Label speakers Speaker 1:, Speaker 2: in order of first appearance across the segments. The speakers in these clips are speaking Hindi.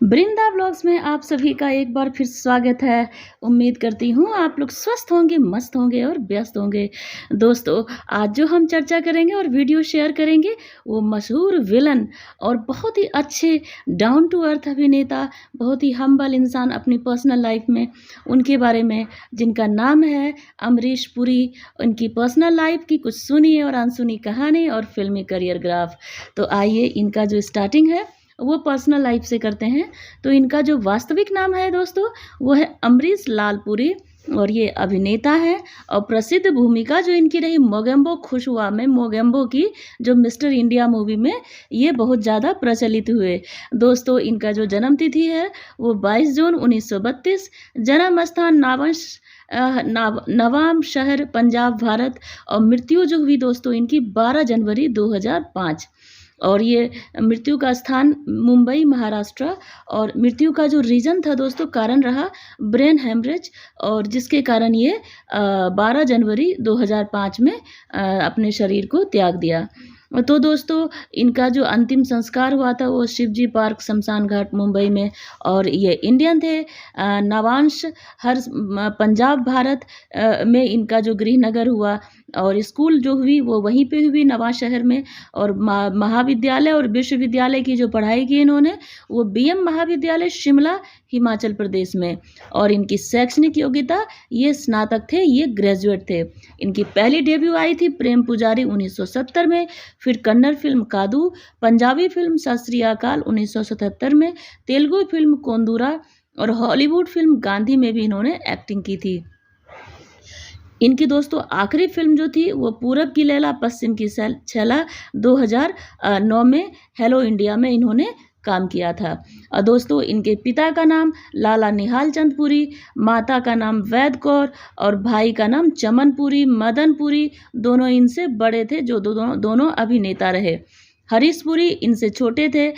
Speaker 1: वृंदा ब्लॉग्स में आप सभी का एक बार फिर स्वागत है। उम्मीद करती हूँ आप लोग स्वस्थ होंगे, मस्त होंगे और व्यस्त होंगे। दोस्तों, आज जो हम चर्चा करेंगे और वीडियो शेयर करेंगे वो मशहूर विलन और बहुत ही अच्छे डाउन टू अर्थ अभिनेता, बहुत ही हम्बल इंसान अपनी पर्सनल लाइफ में, उनके बारे में, जिनका नाम है अमरीश पुरी। उनकी पर्सनल लाइफ की कुछ सुनी और अनसुनी कहानी और फिल्मी करियर ग्राफ। तो आइए इनका जो स्टार्टिंग है वो पर्सनल लाइफ से करते हैं। तो इनका जो वास्तविक नाम है दोस्तों वो है अमरीश लाल पुरी और ये अभिनेता है। और प्रसिद्ध भूमिका जो इनकी रही मोगेम्बो खुशुआ में, मोगेम्बो की जो मिस्टर इंडिया मूवी में ये बहुत ज़्यादा प्रचलित हुए। दोस्तों, इनका जो जन्म तिथि है वो 22 जून 1932, जन्म स्थान नवाम शहर पंजाब भारत, और मृत्यु जो हुई दोस्तों इनकी 12 जनवरी 2005, और ये मृत्यु का स्थान मुंबई महाराष्ट्र। और मृत्यु का जो रीज़न था दोस्तों, कारण रहा ब्रेन हेमरेज, और जिसके कारण ये 12 जनवरी 2005 में अपने शरीर को त्याग दिया। तो दोस्तों, इनका जो अंतिम संस्कार हुआ था वो शिवजी पार्क शमशान घाट मुंबई में, और ये इंडियन थे। नवांश हर पंजाब भारत में इनका जो गृहनगर हुआ, और स्कूल जो हुई वो वहीं पे हुई नवां शहर में। और महाविद्यालय और विश्वविद्यालय की जो पढ़ाई की इन्होंने वो बीएम महाविद्यालय शिमला हिमाचल प्रदेश में। और इनकी शैक्षणिक योग्यता ये स्नातक थे, ये ग्रेजुएट थे। इनकी पहली डेब्यू आई थी प्रेम पुजारी 1970 में, फिर कन्नड़ फिल्म कादू, पंजाबी फिल्म सत श्री अकाल 1977 में, तेलुगु फिल्म कोंदूरा और हॉलीवुड फिल्म गांधी में भी इन्होंने एक्टिंग की थी। इनकी दोस्तों आखिरी फिल्म जो थी वो पूरब की लैला पश्चिम की छैला 2009 में हेलो इंडिया में इन्होंने काम किया था। और दोस्तों, इनके पिता का नाम लाला निहाल चंद पुरी, माता का नाम वैद कौर और भाई का नाम चमन पुरी, मदन पुरी दोनों इनसे बड़े थे, जो दोनों अभिनेता रहे। हरीश पुरी इनसे छोटे थे,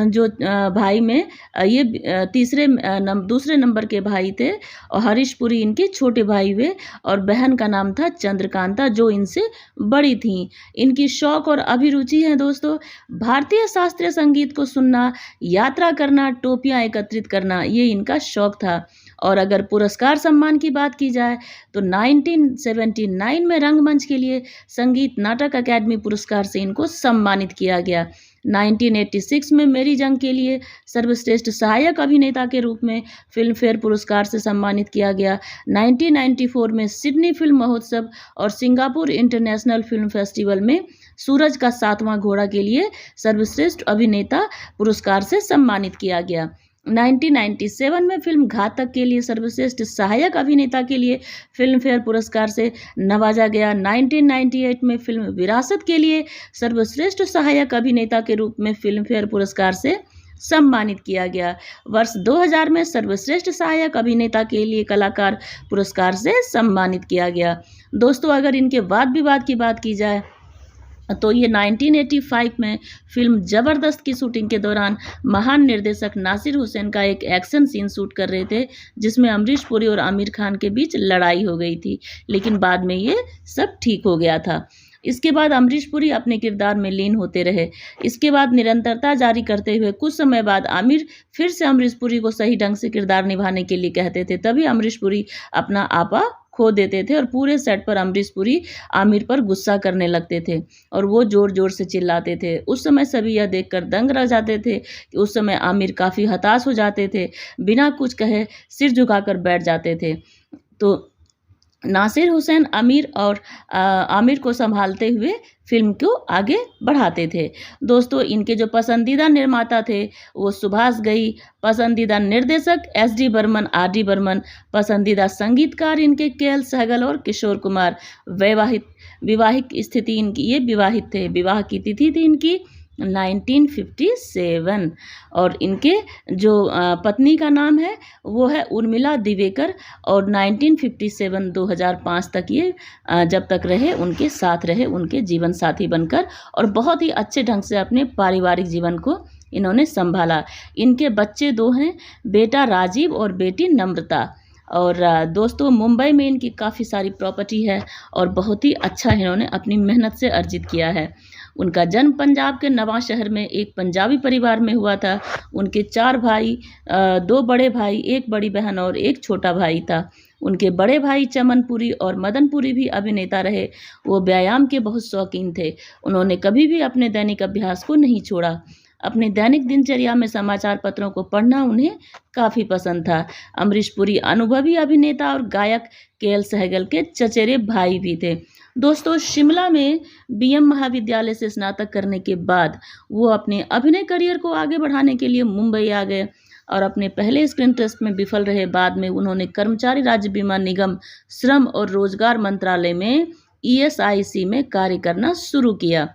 Speaker 1: जो भाई में ये दूसरे नंबर के भाई थे, और हरीश पुरी इनके छोटे भाई हुए, और बहन का नाम था चंद्रकांता जो इनसे बड़ी थीं। इनकी शौक और अभिरुचि है दोस्तों भारतीय शास्त्रीय संगीत को सुनना, यात्रा करना, टोपियाँ एकत्रित करना, ये इनका शौक था। और अगर पुरस्कार सम्मान की बात की जाए तो 1979 में रंगमंच के लिए संगीत नाटक अकादमी पुरस्कार से इनको सम्मानित किया गया। 1986 में मेरी जंग के लिए सर्वश्रेष्ठ सहायक अभिनेता के रूप में फिल्म फेयर पुरस्कार से सम्मानित किया गया। 1994 में सिडनी फिल्म महोत्सव और सिंगापुर इंटरनेशनल फिल्म फेस्टिवल में सूरज का 7वां घोड़ा के लिए सर्वश्रेष्ठ अभिनेता पुरस्कार से सम्मानित किया गया। 1997 में फिल्म घातक के लिए सर्वश्रेष्ठ सहायक अभिनेता के लिए फिल्म फेयर पुरस्कार से नवाजा गया। 1998 में फिल्म विरासत के लिए सर्वश्रेष्ठ सहायक अभिनेता के रूप में फिल्म फेयर पुरस्कार से सम्मानित किया गया। वर्ष 2000 में सर्वश्रेष्ठ सहायक अभिनेता के लिए कलाकार पुरस्कार से सम्मानित किया गया। दोस्तों, अगर इनके वाद विवाद की बात की जाए तो ये 1985 में फिल्म ज़बरदस्त की शूटिंग के दौरान महान निर्देशक नासिर हुसैन का एक एक्शन सीन शूट कर रहे थे, जिसमें अमरीश पुरी और आमिर खान के बीच लड़ाई हो गई थी, लेकिन बाद में ये सब ठीक हो गया था। इसके बाद अमरीश पुरी अपने किरदार में लीन होते रहे। इसके बाद निरंतरता जारी करते हुए कुछ समय बाद आमिर फिर से अमरीश पुरी को सही ढंग से किरदार निभाने के लिए कहते थे, तभी अमरीश पुरी अपना आपा खो देते थे और पूरे सेट पर अमरीश पुरी आमिर पर गुस्सा करने लगते थे और वो जोर जोर से चिल्लाते थे। उस समय सभी यह देखकर दंग रह जाते थे कि उस समय आमिर काफ़ी हताश हो जाते थे, बिना कुछ कहे सिर झुकाकर बैठ जाते थे। तो नासिर हुसैन आमिर को संभालते हुए फिल्म को आगे बढ़ाते थे। दोस्तों, इनके जो पसंदीदा निर्माता थे वो सुभाष घई, पसंदीदा निर्देशक SD बर्मन, RD बर्मन, पसंदीदा संगीतकार इनके KL सहगल और किशोर कुमार। विवाहिक स्थिति इनकी, ये विवाहित थे, विवाह की तिथि थी इनकी 1957, और इनके जो पत्नी का नाम है वो है उर्मिला दिवेकर, और 1957-2005 तक ये जब तक रहे उनके साथ रहे, उनके जीवन साथी बनकर, और बहुत ही अच्छे ढंग से अपने पारिवारिक जीवन को इन्होंने संभाला। इनके बच्चे 2 हैं, बेटा राजीव और बेटी नम्रता। और दोस्तों, मुंबई में इनकी काफ़ी सारी प्रॉपर्टी है और बहुत ही अच्छा इन्होंने अपनी मेहनत से अर्जित किया है। उनका जन्म पंजाब के नवांशहर में एक पंजाबी परिवार में हुआ था। उनके 4 भाई, 2 बड़े भाई, 1 बड़ी बहन और 1 छोटा भाई था। उनके बड़े भाई चमनपुरी और मदनपुरी भी अभिनेता रहे। वो व्यायाम के बहुत शौकीन थे। उन्होंने कभी भी अपने दैनिक अभ्यास को नहीं छोड़ा। अपनी दैनिक दिनचर्या में समाचार पत्रों को पढ़ना उन्हें काफ़ी पसंद था। अमरीश पुरी अनुभवी अभिनेता और गायक के.एल. सहगल के चचेरे भाई भी थे। दोस्तों, शिमला में बीएम महाविद्यालय से स्नातक करने के बाद वो अपने अभिनय करियर को आगे बढ़ाने के लिए मुंबई आ गए और अपने पहले स्क्रीन टेस्ट में विफल रहे। बाद में उन्होंने कर्मचारी राज्य बीमा निगम, श्रम और रोजगार मंत्रालय में ईएसआईसी में कार्य करना शुरू किया।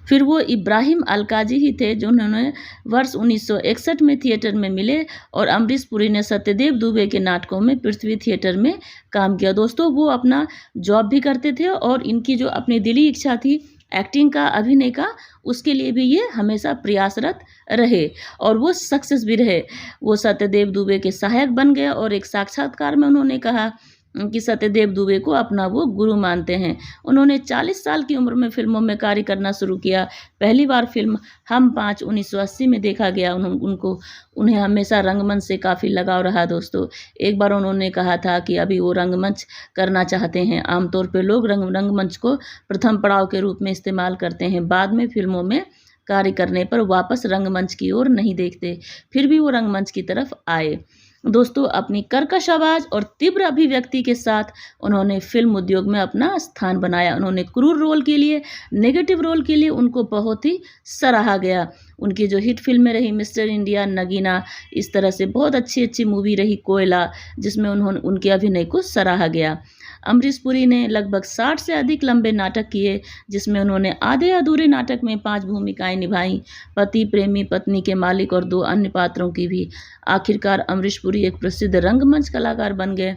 Speaker 1: फिर वो इब्राहिम अलकाजी ही थे जिन्होंने वर्ष 1961 में थिएटर में मिले और अमरीश पुरी ने सत्यदेव दुबे के नाटकों में पृथ्वी थिएटर में काम किया। दोस्तों, वो अपना जॉब भी करते थे और इनकी जो अपनी दिली इच्छा थी एक्टिंग का, अभिनय का, उसके लिए भी ये हमेशा प्रयासरत रहे और वो सक्सेस भी रहे। वो सत्यदेव दुबे के सहायक बन गए और एक साक्षात्कार में उन्होंने कहा कि सत्यदेव दुबे को अपना वो गुरु मानते हैं। उन्होंने 40 साल की उम्र में फिल्मों में कार्य करना शुरू किया। पहली बार फिल्म हम 5 1980 में देखा गया। उन्हें हमेशा रंगमंच से काफ़ी लगाव रहा। दोस्तों, एक बार उन्होंने कहा था कि अभी वो रंगमंच करना चाहते हैं। आमतौर पर लोग रंगमंच को प्रथम पड़ाव के रूप में इस्तेमाल करते हैं, बाद में फिल्मों में कार्य करने पर वापस रंगमंच की ओर नहीं देखते। फिर भी वो रंगमंच की तरफ आए। दोस्तों, अपनी कर्कश आवाज़ और तीव्र अभिव्यक्ति के साथ उन्होंने फिल्म उद्योग में अपना स्थान बनाया। उन्होंने क्रूर रोल के लिए, नेगेटिव रोल के लिए उनको बहुत ही सराहा गया। उनकी जो हिट फिल्में रही मिस्टर इंडिया, नगीना, इस तरह से बहुत अच्छी मूवी रही कोयला, जिसमें उनके अभिनय को सराहा गया। अमरीश पुरी ने लगभग 60 से अधिक लंबे नाटक किए, जिसमें उन्होंने आधे अधूरे नाटक में 5 भूमिकाएं निभाई, पति, प्रेमी, पत्नी के मालिक और 2 अन्य पात्रों की भी। आखिरकार अमरीश पुरी एक प्रसिद्ध रंगमंच कलाकार बन गए।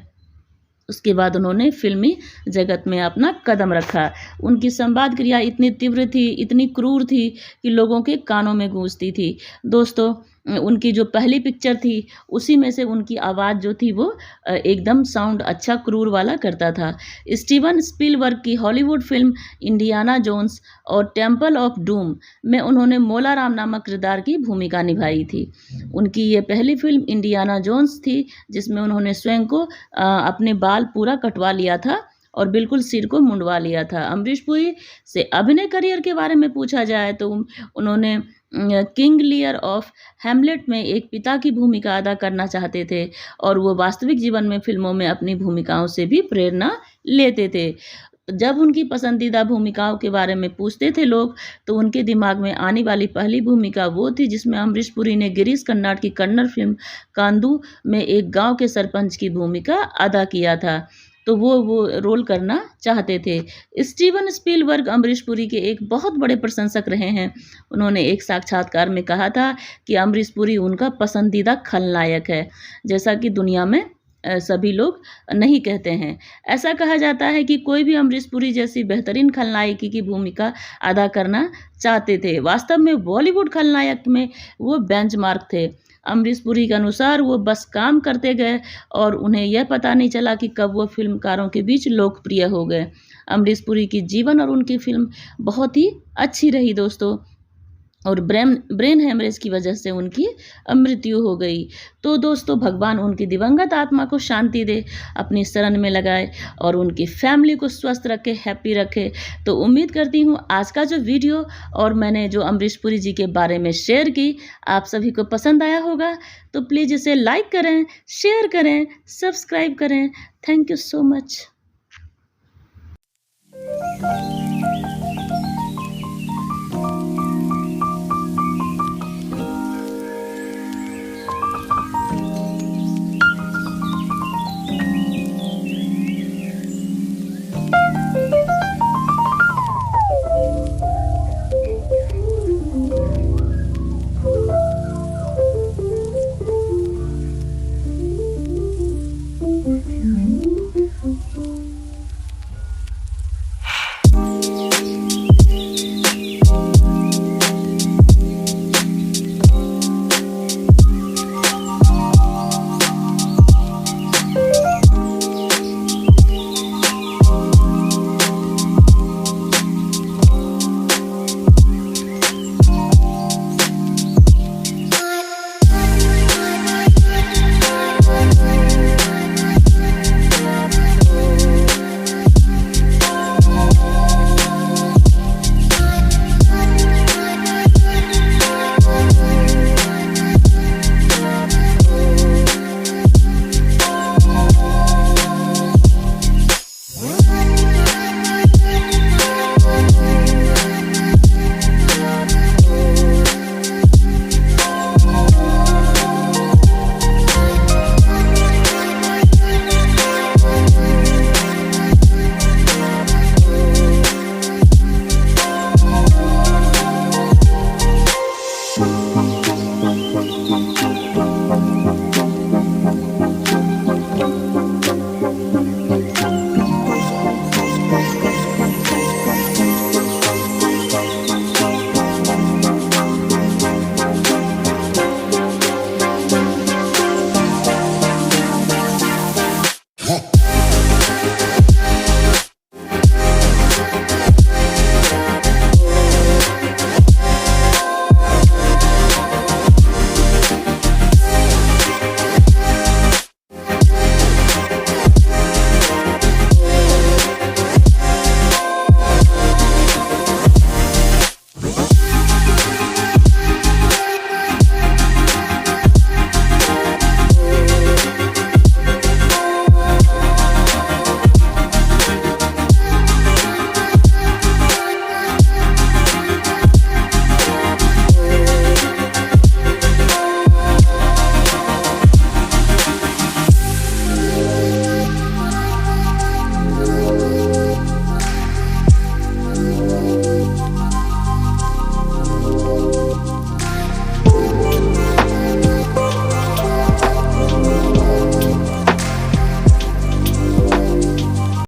Speaker 1: उसके बाद उन्होंने फिल्मी जगत में अपना कदम रखा। उनकी संवाद क्रिया इतनी तीव्र थी, इतनी क्रूर थी कि लोगों के कानों में गूंजती थी। दोस्तों, उनकी जो पहली पिक्चर थी उसी में से उनकी आवाज़ जो थी वो एकदम साउंड अच्छा क्रूर वाला करता था। स्टीवन स्पीलबर्ग की हॉलीवुड फिल्म इंडियाना जोन्स और टेम्पल ऑफ डूम में उन्होंने मोला राम नामक किरदार की भूमिका निभाई थी। उनकी ये पहली फिल्म इंडियाना जोन्स थी जिसमें उन्होंने स्वयं को अपने बाल पूरा कटवा लिया था और बिल्कुल सिर को मुंडवा लिया था। अमरीश पुरी से अभिनय करियर के बारे में पूछा जाए तो उन्होंने किंग लियर ऑफ हैमलेट में एक पिता की भूमिका अदा करना चाहते थे और वो वास्तविक जीवन में फिल्मों में अपनी भूमिकाओं से भी प्रेरणा लेते थे। जब उनकी पसंदीदा भूमिकाओं के बारे में पूछते थे लोग, तो उनके दिमाग में आने वाली पहली भूमिका वो थी जिसमें अमरीश पुरी ने गिरीश कर्नाड की कन्नड़ फिल्म कांदू में एक गांव के सरपंच की भूमिका अदा किया था। तो वो रोल करना चाहते थे। स्टीवन स्पीलबर्ग अमरीश पुरी के एक बहुत बड़े प्रशंसक रहे हैं। उन्होंने एक साक्षात्कार में कहा था कि अमरीश पुरी उनका पसंदीदा खलनायक है, जैसा कि दुनिया में सभी लोग नहीं कहते हैं। ऐसा कहा जाता है कि कोई भी अमरीश पुरी जैसी बेहतरीन खलनायकी की भूमिका अदा करना चाहते थे। वास्तव में बॉलीवुड खलनायक में वो बेंचमार्क थे। अमरीश पुरी के अनुसार वो बस काम करते गए और उन्हें यह पता नहीं चला कि कब वो फिल्मकारों के बीच लोकप्रिय हो गए। अमरीश पुरी की जीवन और उनकी फिल्म बहुत ही अच्छी रही दोस्तों, और ब्रेन हेमरेज की वजह से उनकी मृत्यु हो गई। तो दोस्तों, भगवान उनकी दिवंगत आत्मा को शांति दे, अपनी शरण में लगाए और उनकी फैमिली को स्वस्थ रखे, हैप्पी रखे। तो उम्मीद करती हूँ आज का जो वीडियो और मैंने जो अमरीश पुरी जी के बारे में शेयर की, आप सभी को पसंद आया होगा। तो प्लीज़ इसे लाइक करें, शेयर करें, सब्सक्राइब करें। Thank you so much.